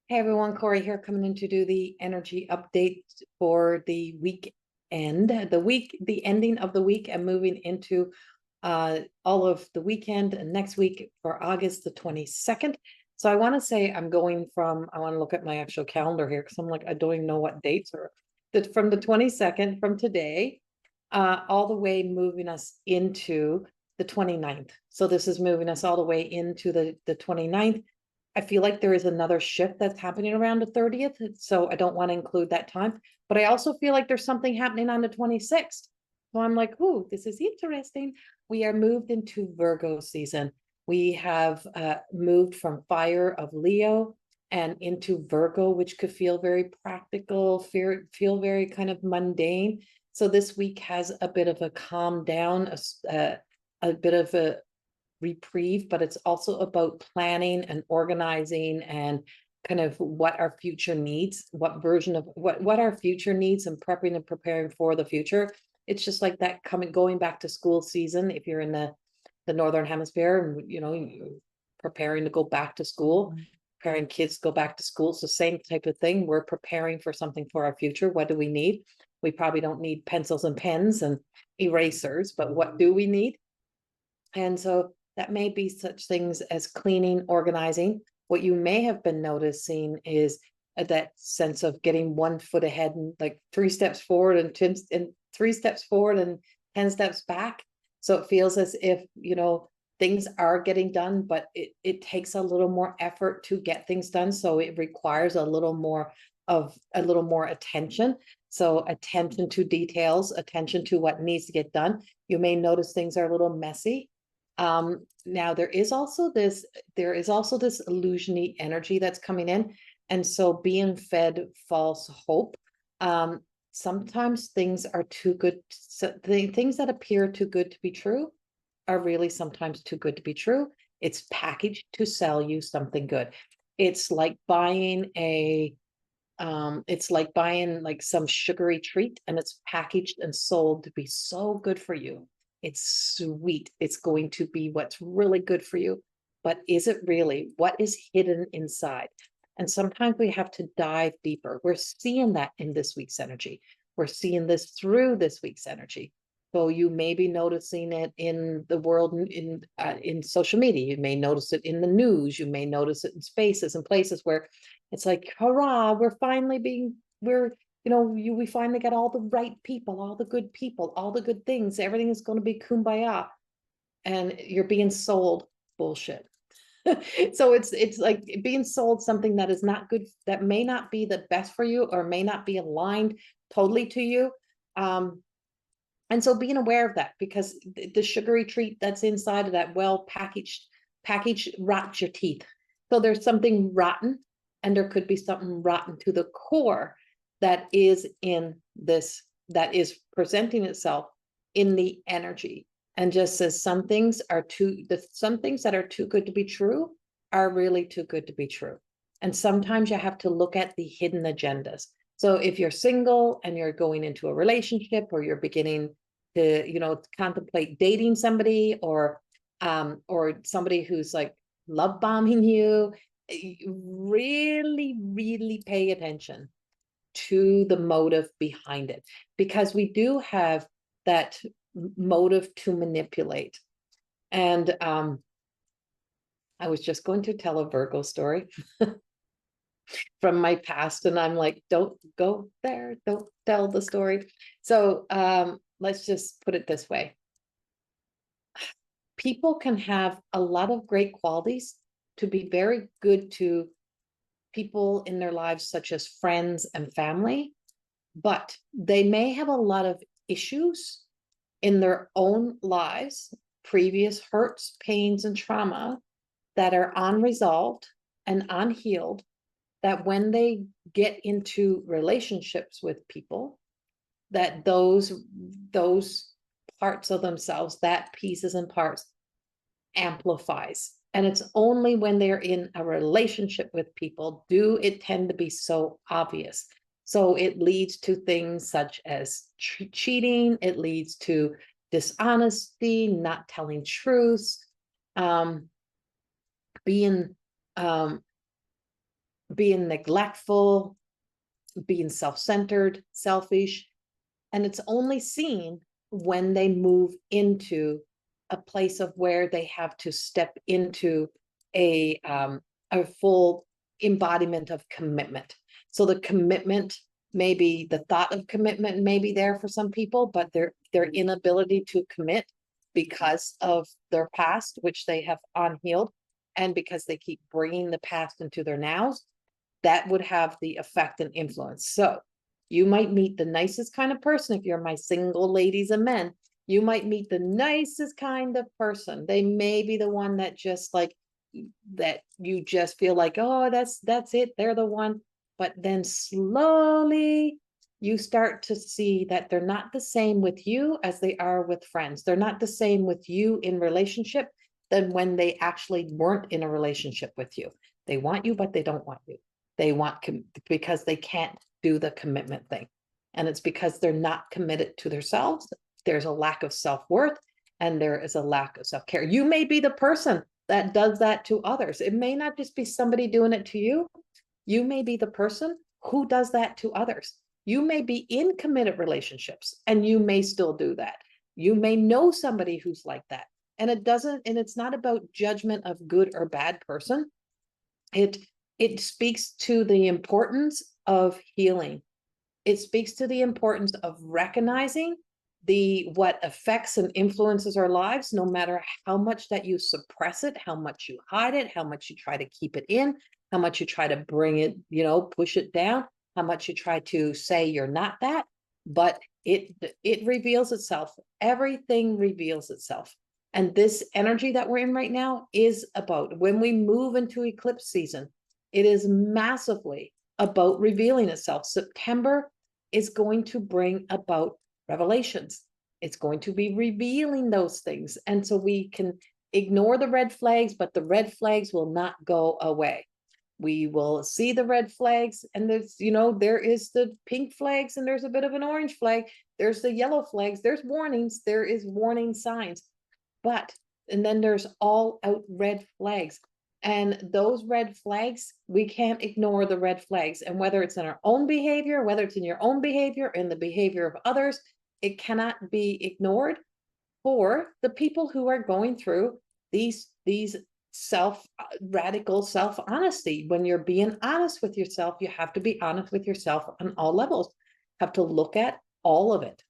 Hey everyone, Corey here, coming in to do the energy update for the weekend, the ending of the week, and moving into all of the weekend and next week for August the 22nd. So I want to say I want to look at my actual calendar here because I'm like, I don't even know what dates are. From the 22nd, from today, all the way moving us into the 29th. So this is moving us all the way into the 29th. I feel like there is another shift that's happening around the 30th. So I don't want to include that time. But I also feel like there's something happening on the 26th. So I'm like, oh, this is interesting. We are moved into Virgo season. We have moved from fire of Leo and into Virgo, which could feel very practical, feel very kind of mundane. So this week has a bit of a calm down, a bit of a reprieve, but it's also about planning and organizing and kind of what our future needs, what version of what our future needs, and prepping and preparing for the future. It's just like that going back to school season. If you're in the northern hemisphere, and you're preparing to go back to school, preparing kids to go back to school, it's the same type of thing. We're preparing for something for our future. What do we need? We probably don't need pencils and pens and erasers, but what do we need? And so that may be such things as cleaning, organizing. What you may have been noticing is that sense of getting 1 foot ahead and like 3 steps forward and 3 steps forward and 10 steps back. So it feels as if, things are getting done, but it takes a little more effort to get things done. So it requires a little more attention. So attention to details, attention to what needs to get done. You may notice things are a little messy. Now there is also this illusiony energy that's coming in. And so being fed false hope. Sometimes things are too good. So the things that appear too good to be true are really sometimes too good to be true. It's packaged to sell you something good. It's like buying like some sugary treat, and it's packaged and sold to be so good for you. It's sweet. It's going to be what's really good for you. But is it really? What is hidden inside? And sometimes we have to dive deeper. We're seeing that in this week's energy. We're seeing this through this week's energy. So you may be noticing it in the world, in social media. You may notice it in the news. You may notice it in spaces and places where it's like, hurrah, we finally got all the right people, all the good people, all the good things. Everything is going to be kumbaya. And you're being sold bullshit. So it's like being sold something that is not good, that may not be the best for you, or may not be aligned totally to you. And so being aware of that, because the sugary treat that's inside of that package rots your teeth. So there's something rotten, and there could be something rotten to the core that is presenting itself in the energy. And just as some things that are too good to be true are really too good to be true. And sometimes you have to look at the hidden agendas. So if you're single and you're going into a relationship, or you're beginning to, contemplate dating somebody, or somebody who's like love bombing you, really, really pay attention to the motive behind it, because we do have that motive to manipulate. And I was just going to tell a Virgo story from my past, and I'm like, don't go there, don't tell the story. So let's just put it this way. People can have a lot of great qualities to be very good to people in their lives, such as friends and family, but they may have a lot of issues in their own lives, previous hurts, pains, and trauma that are unresolved and unhealed, that when they get into relationships with people, that those parts of themselves, that pieces and parts, amplifies. And it's only when they're in a relationship with people do it tend to be so obvious. So it leads to things such as cheating. It leads to dishonesty, not telling truths, being being neglectful, being self-centered, selfish. And it's only seen when they move into a place of where they have to step into a full embodiment of commitment. So the commitment, maybe the thought of commitment may be there for some people, but their inability to commit because of their past, which they have unhealed, and because they keep bringing the past into their nows, that would have the effect and influence. So you might meet the nicest kind of person. If you're my single ladies and men, you might meet the nicest kind of person. They may be the one that just like, that you just feel like, oh, that's it, they're the one. But then slowly you start to see that they're not the same with you as they are with friends. They're not the same with you in relationship than when they actually weren't in a relationship with you. They want you, but they don't want you. They want because they can't do the commitment thing. And it's because they're not committed to themselves. There's a lack of self-worth and there is a lack of self-care. You may be the person that does that to others. It may not just be somebody doing it to you. You may be the person who does that to others. You may be in committed relationships and you may still do that. You may know somebody who's like that. And it's not about judgment of good or bad person. It speaks to the importance of healing. It speaks to the importance of recognizing what affects and influences our lives, no matter how much that you suppress it, how much you hide it, how much you try to keep it in, how much you try to bring it, push it down, how much you try to say you're not that, but it reveals itself. Everything reveals itself. And this energy that we're in right now is about, when we move into eclipse season, it is massively about revealing itself. September is going to bring about revelations. It's going to be revealing those things. And so we can ignore the red flags, but the red flags will not go away. We will see the red flags, and there is the pink flags, and there's a bit of an orange flag. There's the yellow flags. There's warnings. There is warning signs. And then there's all out red flags. And those red flags, we can't ignore the red flags. And whether it's in our own behavior, whether it's in your own behavior, in the behavior of others, it cannot be ignored. For the people who are going through these radical self-honesty. When you're being honest with yourself, you have to be honest with yourself on all levels. You have to look at all of it.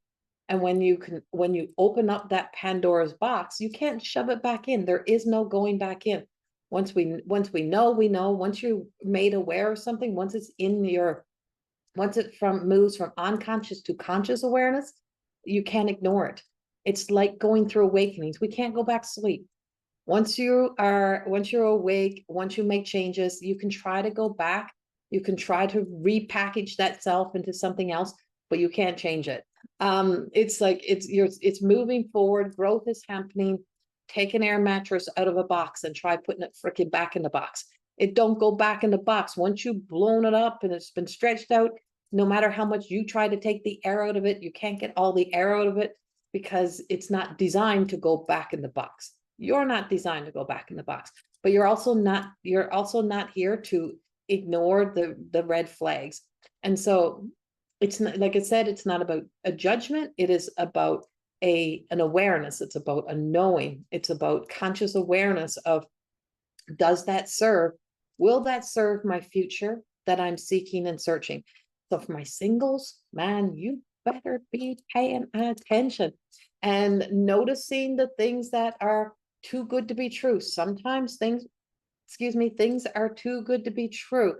And when you open up that Pandora's box, you can't shove it back in. There is no going back in. Once we know, we know. Once you're made aware of something, once it moves from unconscious to conscious awareness, you can't ignore it. It's like going through awakenings. We can't go back to sleep. Once you're awake, once you make changes, you can try to go back. You can try to repackage that self into something else, but you can't change it. It's like it's moving forward. Growth is happening. Take an air mattress out of a box and try putting it freaking back in the box. It don't go back in the box. Once you've blown it up and it's been stretched out, no matter how much you try to take the air out of it, you can't get all the air out of it because it's not designed to go back in the box. You're not designed to go back in the box, but you're also not here to ignore the red flags. And so it's not, like I said, it's not about a judgment. It is about an awareness. It's about a knowing. It's about conscious awareness of, will that serve my future that I'm seeking and searching? So for my singles, man, you better be paying attention and noticing the things that are too good to be true. Sometimes things are too good to be true.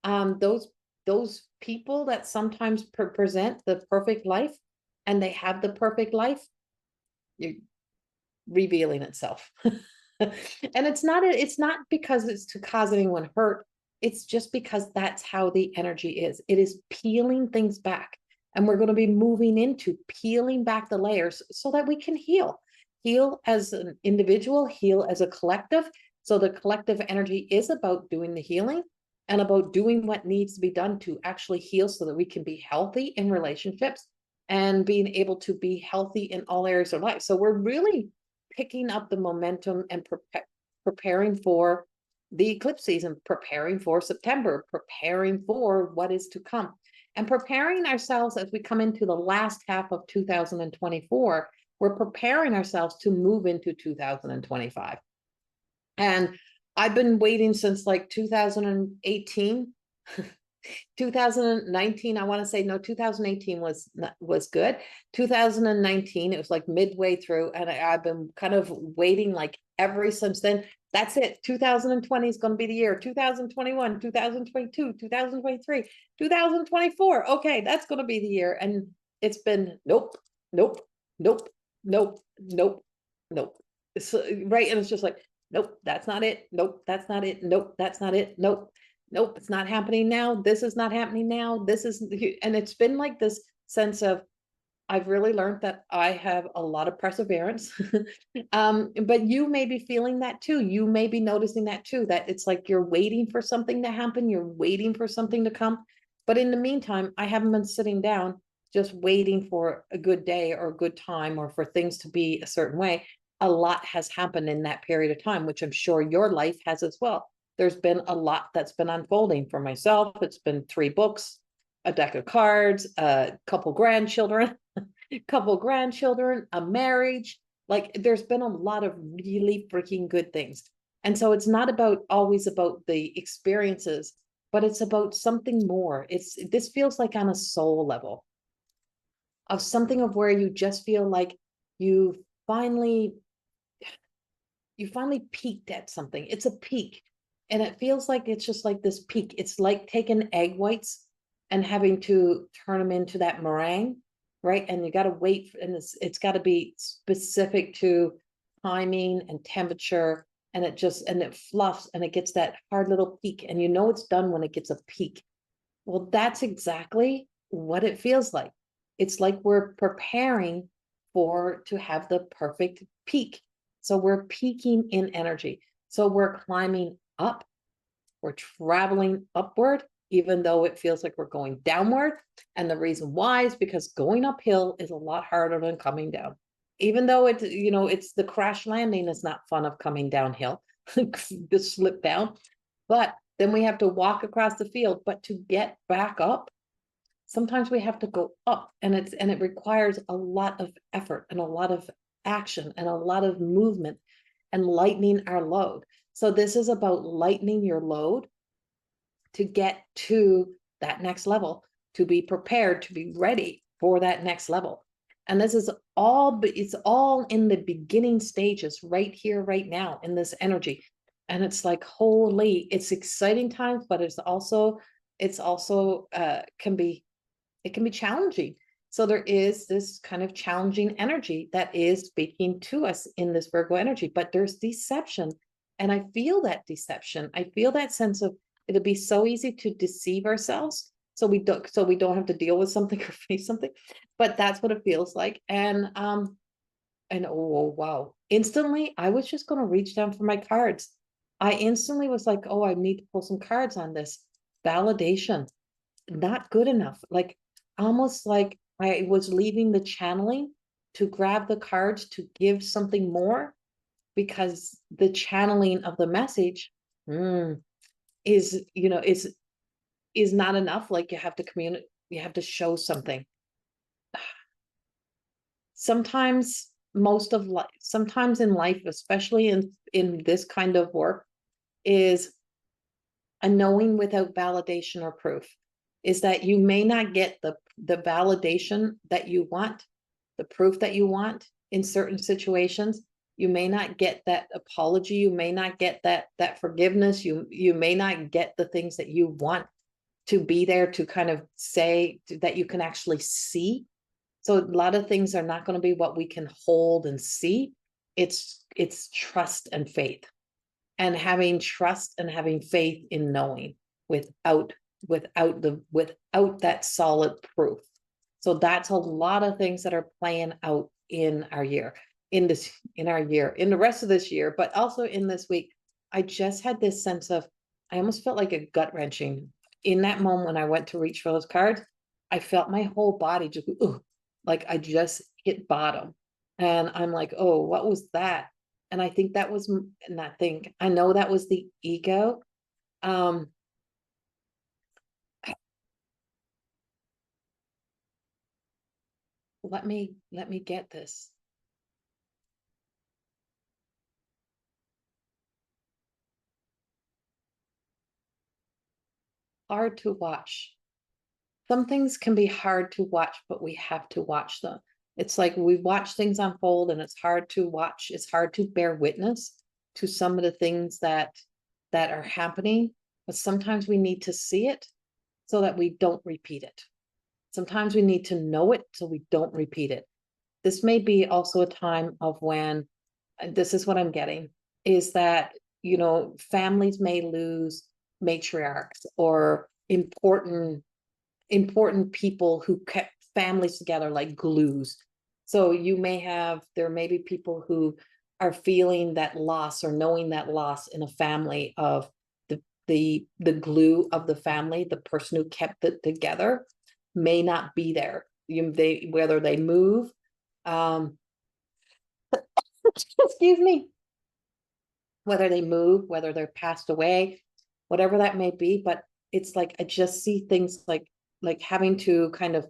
Those people that sometimes present the perfect life, and they have the perfect life, you're revealing itself. And it's not because it's to cause anyone hurt. It's just because that's how the energy is. It is peeling things back. And we're going to be moving into peeling back the layers so that we can heal as an individual, heal as a collective. So the collective energy is about doing the healing and about doing what needs to be done to actually heal so that we can be healthy in relationships and being able to be healthy in all areas of life. So we're really picking up the momentum and preparing for the eclipse season, preparing for September, preparing for what is to come, and preparing ourselves as we come into the last half of 2024. We're preparing ourselves to move into 2025. And I've been waiting since like 2018. 2019, I want to say, no, 2018 was good. 2019, it was like midway through, and I've been kind of waiting like ever since then. That's it. 2020 is going to be the year. 2021, 2022, 2023, 2024. Okay, that's going to be the year. And it's been nope, nope, nope, nope, nope, nope. So, right. And it's just like, nope, that's not it. Nope, that's not it. Nope, that's not it. Nope. Nope, it's not happening now. This is not happening now. This is, and it's been like this sense of, I've really learned that I have a lot of perseverance. But you may be feeling that too. You may be noticing that too, that it's like you're waiting for something to happen. You're waiting for something to come. But in the meantime, I haven't been sitting down just waiting for a good day or a good time or for things to be a certain way. A lot has happened in that period of time, which I'm sure your life has as well. There's been a lot that's been unfolding for myself. It's been 3 books, a deck of cards, a couple grandchildren, a marriage. Like there's been a lot of really freaking good things. And so it's not always about the experiences, but it's about something more. This feels like on a soul level of something of where you just feel like you finally peaked at something. It's a peak. And it feels like it's just like this peak. It's like taking egg whites and having to turn them into that meringue, right? And you got to wait, and it's got to be specific to timing and temperature, and it fluffs and it gets that hard little peak, and you know it's done when it gets a peak. Well, that's exactly what it feels like. It's like we're preparing to have the perfect peak. So we're peaking in energy. So we're climbing up, we're traveling upward, even though it feels like we're going downward. And the reason why is because going uphill is a lot harder than coming down. Even though it's the crash landing is not fun of coming downhill, the slip down. But then we have to walk across the field. But to get back up, sometimes we have to go up, and it requires a lot of effort and a lot of action and a lot of movement and lightening our load. So this is about lightening your load to get to that next level, to be prepared, to be ready for that next level. And this is it's all in the beginning stages right here, right now in this energy. And it's like, holy, it's exciting times, but it can be challenging. So there is this kind of challenging energy that is speaking to us in this Virgo energy, but there's deception. And I feel that deception. I feel that sense of it'll be so easy to deceive ourselves. So we don't have to deal with something or face something, but that's what it feels like. And oh, wow. Instantly, I was just going to reach down for my cards. I instantly was like, oh, I need to pull some cards on this. Validation. Not good enough. Like almost like I was leaving the channeling to grab the cards to give something more, because the channeling of the message is not enough. Like you have to communicate, you have to show something. Sometimes sometimes in life, especially in this kind of work, is a knowing without validation or proof. Is that you may not get the validation that you want, the proof that you want in certain situations. You may not get that apology. You may not get that forgiveness. You may not get the things that you want to be there to kind of say that you can actually see. So a lot of things are not going to be what we can hold and see. It's trust and faith, and having trust and having faith in knowing without that solid proof. So that's a lot of things that are playing out in our year, in the rest of this year, but also in this week. I just had this sense of, I almost felt like a gut wrenching in that moment when I went to reach for those cards. I felt my whole body just, like I just hit bottom. And I'm like, oh, what was that? And I think that was, I know that was the ego. Let me get this. Hard to watch. Some things can be hard to watch, but we have to watch them. It's like we watch things unfold and it's hard to watch. It's hard to bear witness to some of the things that are happening, but sometimes we need to see it so that we don't repeat it. Sometimes we need to know it so we don't repeat it. This may be also a time of when, this is what I'm getting, is that, you know, families may lose matriarchs or important people who kept families together like glues. So you may have, there may be people who are feeling that loss or knowing that loss in a family of the glue of the family, the person who kept it together may not be there. Whether they move, excuse me, whether they move, whether they're passed away, whatever that may be. But it's like, I just see things like having to kind of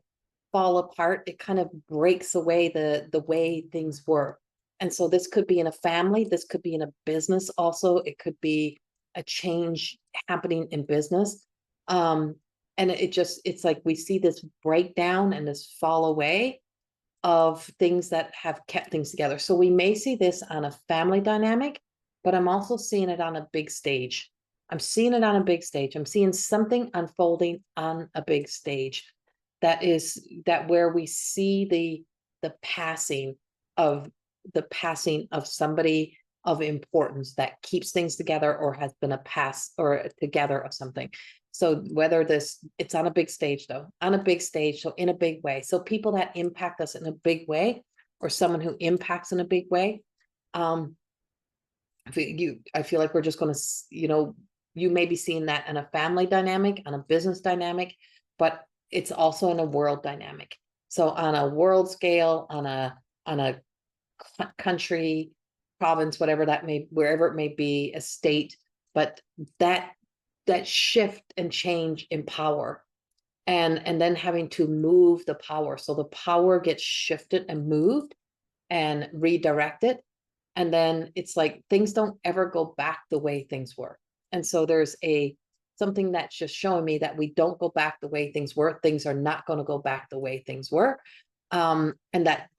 fall apart. It kind of breaks away the way things were. And so this could be in a family, this could be in a business also, it could be a change happening in business. And it's like we see this breakdown and this fall away of things that have kept things together. So we may see this on a family dynamic, but I'm also seeing it on a big stage. I'm seeing it on a big stage. I'm seeing something unfolding on a big stage that where we see the passing of somebody of importance that keeps things together or has been a pass or together of something. So whether it's on a big stage though, on a big stage, so in a big way. So people that impact us in a big way, or someone who impacts in a big way. I feel like we're just going to, you may be seeing that in a family dynamic, on a business dynamic, but it's also in a world dynamic. So on a world scale, on a country, province, whatever that may, wherever it may be, a state, but that shift and change in power, and then having to move the power. So the power gets shifted and moved and redirected. And then it's like things don't ever go back the way things were. And so there's something that's just showing me that we don't go back the way things were. Things are not going to go back the way things were. And that's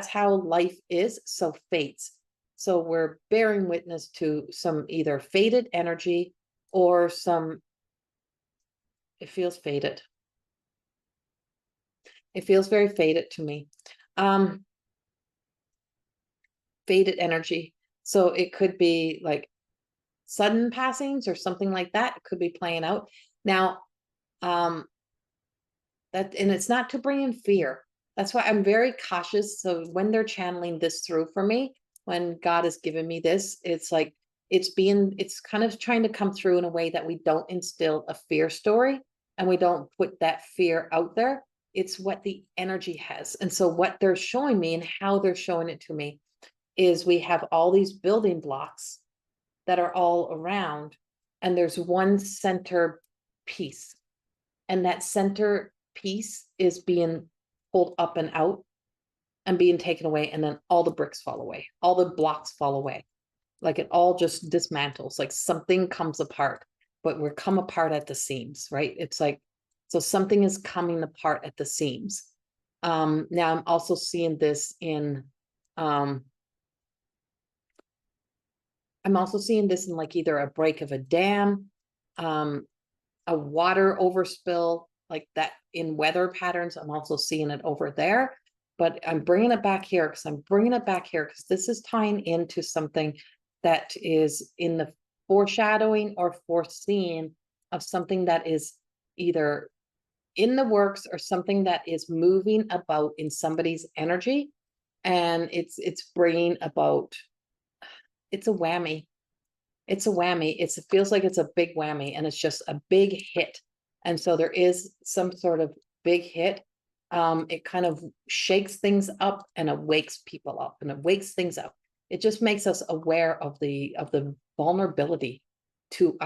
how life is. So fates. So we're bearing witness to some either fated energy or it feels fated. It feels very fated to me. Fated energy. So it could be like sudden passings or something like that. It could be playing out. Now, and it's not to bring in fear. That's why I'm very cautious. So when they're channeling this through for me, when God has given me this, it's like it's kind of trying to come through in a way that we don't instill a fear story and we don't put that fear out there. It's what the energy has. And so what they're showing me and how they're showing it to me is we have all these building blocks that are all around, and there's one center piece, and that center piece is being pulled up and out and being taken away, and then all the bricks fall away, all the blocks fall away, like it all just dismantles, like something comes apart, but we're come apart at the seams, right? It's like, so something is coming apart at the seams. Now I'm also seeing this in I'm also seeing this in like either a break of a dam, a water overspill, like that in weather patterns. I'm also seeing it over there, but I'm bringing it back here because this is tying into something that is in the foreshadowing or foreseeing of something that is either in the works or something that is moving about in somebody's energy. And it's bringing about, it's a whammy. It's a whammy. It feels like it's a big whammy, and it's just a big hit. And so there is some sort of big hit It kind of shakes things up and it wakes people up and it wakes things up. It just makes us aware of the vulnerability to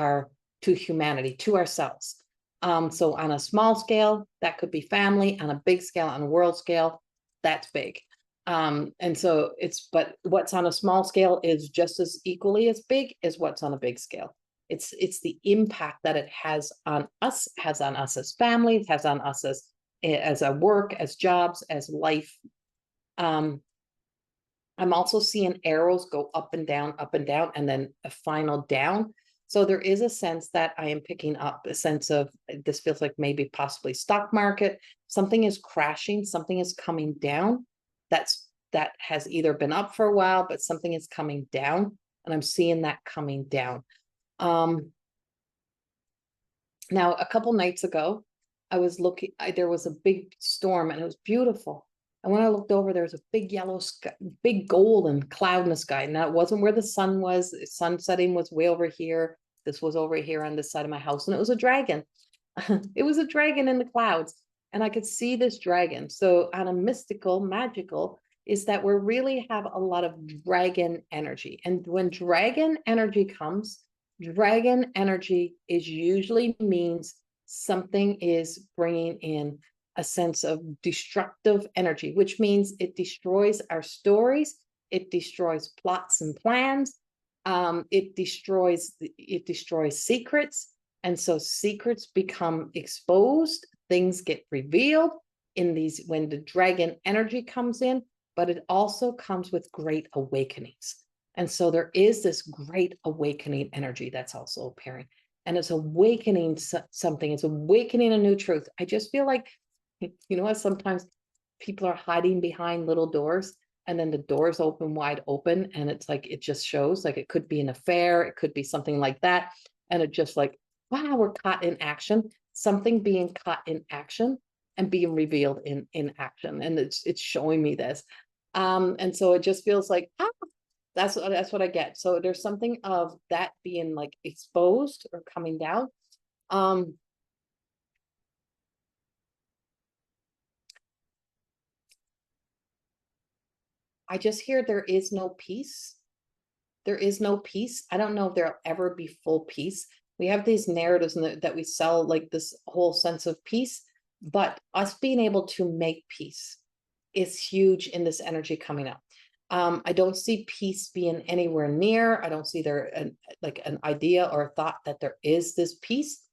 humanity, to ourselves. So on a small scale, that could be family. On a big scale, on a world scale, that's big. And so but what's on a small scale is just as equally as big as what's on a big scale. It's the impact that it has on us as families, has on us as a work, as jobs, as life. I'm also seeing arrows go up and down, and then a final down. So there is a sense that I am picking up a sense of, this feels like maybe possibly stock market. Something is crashing, something is coming down. That has either been up for a while, but something is coming down, and I'm seeing that coming down. Now, a couple nights ago, I was looking, there was a big storm and it was beautiful. And when I looked over, there was a big yellow sky, big golden cloud in the sky. Now, it wasn't where the sun was. Sun setting was way over here. This was over here on this side of my house, and it was a dragon. It was a dragon in the clouds, and I could see this dragon. So on a mystical, magical, is that we really have a lot of dragon energy. And when dragon energy comes, dragon energy is usually means something is bringing in a sense of destructive energy, which means it destroys our stories, it destroys plots and plans, it destroys secrets, and so secrets become exposed, things get revealed in these when the dragon energy comes in, but it also comes with great awakenings. And so there is this great awakening energy that's also appearing, and it's awakening something, it's awakening a new truth. I just feel like, you know what, sometimes people are hiding behind little doors, and then the doors open wide open, and it's like, it just shows, like it could be an affair, it could be something like that, and it just like, wow, we're caught in action, something being caught in action and being revealed in action, and it's showing me this. And so it just feels like, that's what I get. So there's something of that being like exposed or coming down. I just hear there is no peace. There is no peace. I don't know if there'll ever be full peace. We have these narratives that we sell, like this whole sense of peace, but us being able to make peace is huge in this energy coming up. I don't see peace being anywhere near. I don't see there like an idea or a thought that there is this peace.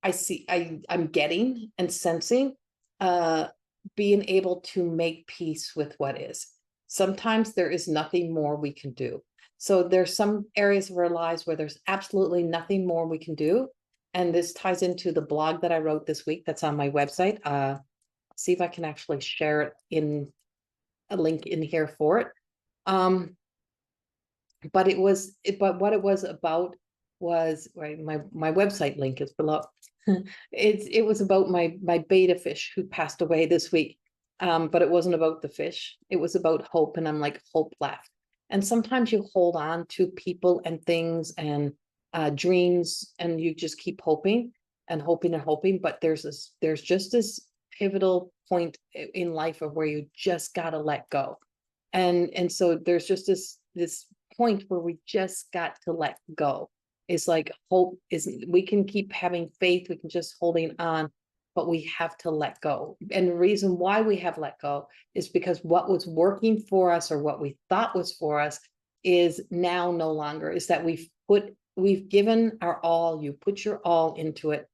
I'm getting and sensing being able to make peace with what is. Sometimes there is nothing more we can do. So there's some areas of our lives where there's absolutely nothing more we can do. And this ties into the blog that I wrote this week that's on my website. See if I can actually share it in a link in here for it. But what it was about was, right, my website link is below. It was about my beta fish who passed away this week. But it wasn't about the fish. It was about hope. And I'm like, hope left. And sometimes you hold on to people and things and dreams, and you just keep hoping and hoping and hoping. But there's just this pivotal point in life of where you just gotta let go. And so there's just this point where we just got to let go. It's like hope isn't, we can keep having faith, we can just holding on, but we have to let go. And the reason why we have let go is because what was working for us, or what we thought was for us, is now no longer. Is that we've given our all, you put your all into it,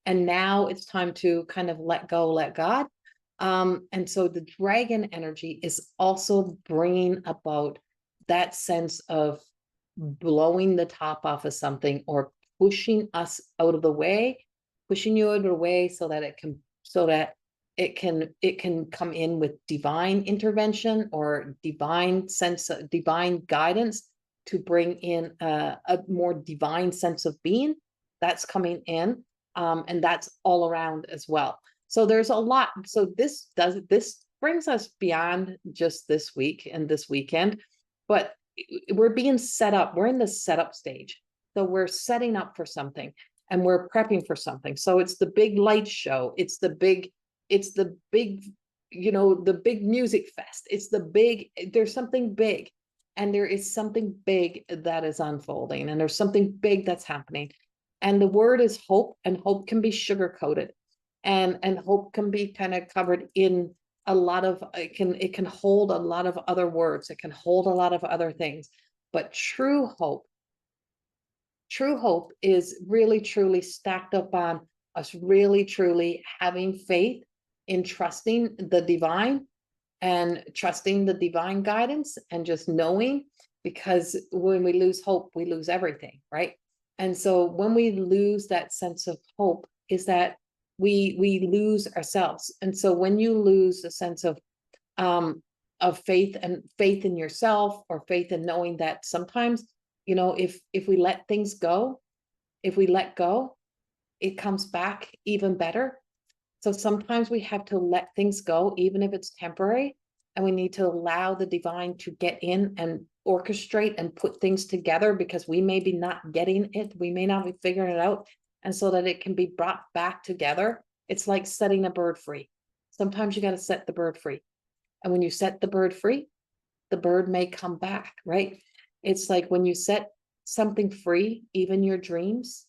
and now it's time to kind of let go, let God. And so the dragon energy is also bringing about that sense of blowing the top off of something, or pushing us out of the way, pushing you out of the way so that it can come in with divine intervention or divine sense of divine guidance to bring in a more divine sense of being that's coming in. And that's all around as well. So there's a lot. So this brings us beyond just this week and this weekend, but we're being set up. We're in the setup stage. So we're setting up for something, and we're prepping for something. So it's the big light show. It's it's the big, the big music fest. It's the big, there's something big, and there is something big that is unfolding, and there's something big that's happening. And the word is hope, and hope can be sugar coated, and hope can be kind of covered in a lot of, it can hold a lot of other words. It can hold a lot of other things. But true hope is really truly stacked up on us really truly having faith in trusting the divine, and trusting the divine guidance, and just knowing, because when we lose hope, we lose everything, right? And so when we lose that sense of hope, is that we lose ourselves. And so when you lose a sense of faith, and faith in yourself, or faith in knowing that sometimes, if we let things go, if we let go, it comes back even better. So sometimes we have to let things go, even if it's temporary, and we need to allow the divine to get in and orchestrate and put things together, because we may be not getting it, we may not be figuring it out, and so that it can be brought back together. It's like setting a bird free. Sometimes you got to set the bird free. And when you set the bird free, the bird may come back, right? It's like when you set something free, even your dreams,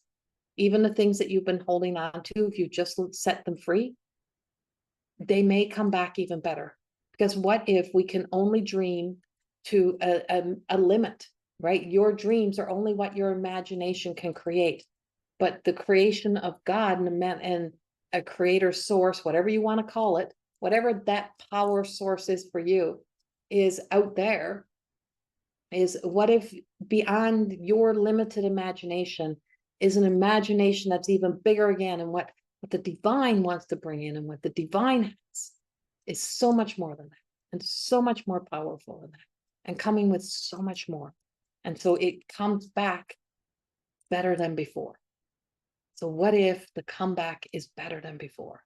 even the things that you've been holding on to, if you just set them free, they may come back even better. Because what if we can only dream to a limit, right? Your dreams are only what your imagination can create. But the creation of God and a creator source, whatever you want to call it, whatever that power source is for you, is out there. Is what if beyond your limited imagination is an imagination that's even bigger again, and what the divine wants to bring in, and what the divine has, is so much more than that, and so much more powerful than that, and coming with so much more. And so it comes back better than before. So what if the comeback is better than before?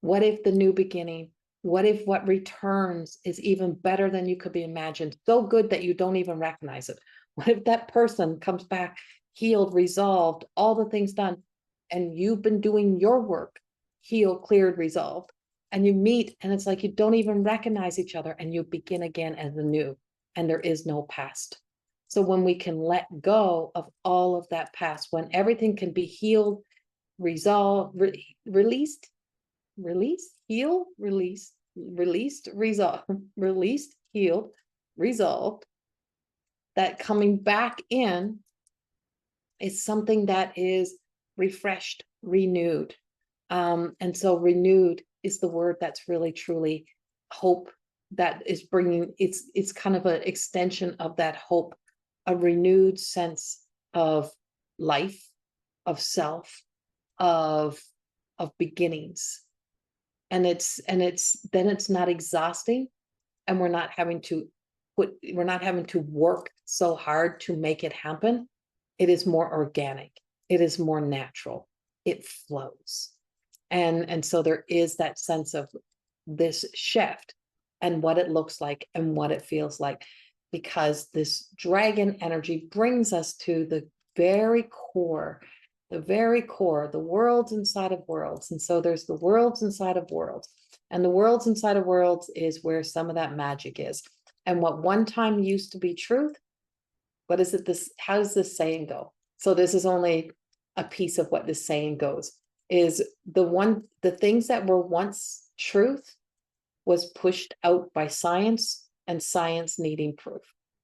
What if the new beginning, what if what returns is even better than you could be imagined? So good that you don't even recognize it. What if that person comes back healed, resolved, all the things done, and you've been doing your work, healed, cleared, resolved, and you meet, and it's like you don't even recognize each other, and you begin again as anew, and there is no past. So when we can let go of all of that past, when everything can be healed, resolved, released, healed, released, resolved, released, healed, resolved, that coming back in is something that is refreshed, renewed. And so renewed is the word that's really truly hope, that is bringing, it's kind of an extension of that hope, a renewed sense of life, of self, of beginnings. And then it's not exhausting, and we're not having to work so hard to make it happen. It is more organic, it is more natural, it flows. And so there is that sense of this shift, and what it looks like and what it feels like, because this dragon energy brings us to the very core, the worlds inside of worlds. And so there's the worlds inside of worlds, and the worlds inside of worlds is where some of that magic is. And what one time used to be truth, what is it, how does this saying go? So this is only a piece of what this saying goes, is the things that were once truth was pushed out by science, and science needing proof.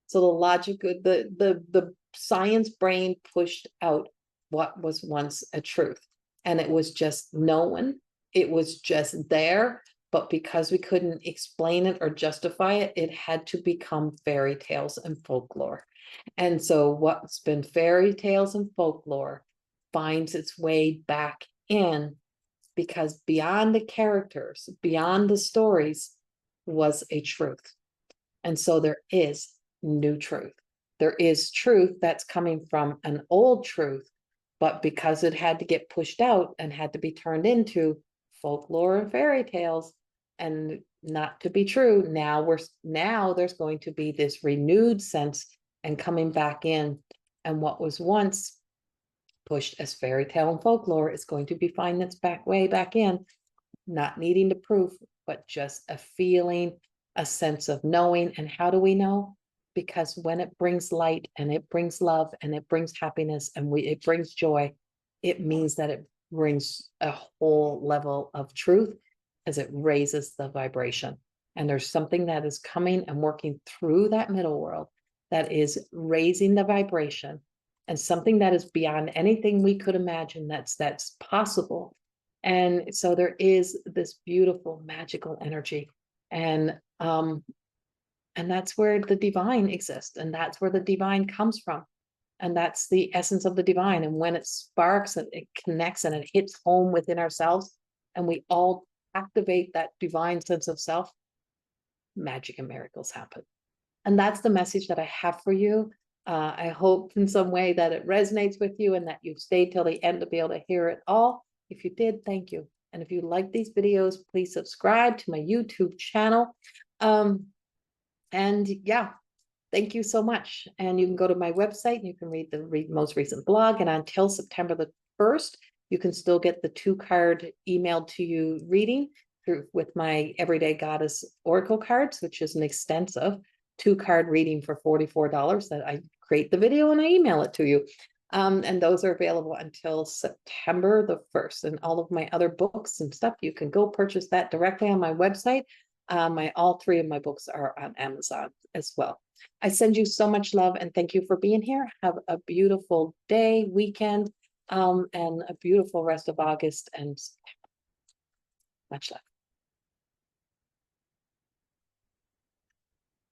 So the logic, the science brain pushed out what was once a truth, and it was just known, it was just there, but because we couldn't explain it or justify it, it had to become fairy tales and folklore. And so what's been fairy tales and folklore finds its way back in, because beyond the characters, beyond the stories, was a truth. And so there is new truth. There is truth that's coming from an old truth, but because it had to get pushed out and had to be turned into folklore and fairy tales and not to be true, now there's going to be this renewed sense and coming back in, and what was once pushed as fairy tale and folklore is going to be finding its way back in, not needing to prove, but just a feeling, a sense of knowing. And how do we know? Because when it brings light and it brings love and it brings happiness and it brings joy, it means that it brings a whole level of truth as it raises the vibration. And there's something that is coming and working through that middle world that is raising the vibration, and something that is beyond anything we could imagine that's possible. And so there is this beautiful magical energy, and that's where the divine exists, and that's where the divine comes from, and that's the essence of the divine. And when it sparks and it connects and it hits home within ourselves, and we all activate that divine sense of self, magic and miracles happen. And that's the message that I have for you. I hope in some way that it resonates with you and that you've stayed till the end to be able to hear it all. If you did, thank you. And if you like these videos, please subscribe to my YouTube channel. And yeah, thank you so much. And you can go to my website and you can read the most recent blog. And until September the 1st, you can still get the 2-card emailed to you reading through with my Everyday Goddess Oracle cards, which is an extensive 2-card reading for $44 that I create the video and I email it to you. And those are available until September the 1st. And all of my other books and stuff, you can go purchase that directly on my website. All 3 of my books are on Amazon as well. I send you so much love and thank you for being here. Have a beautiful day, weekend, and a beautiful rest of August, and much love.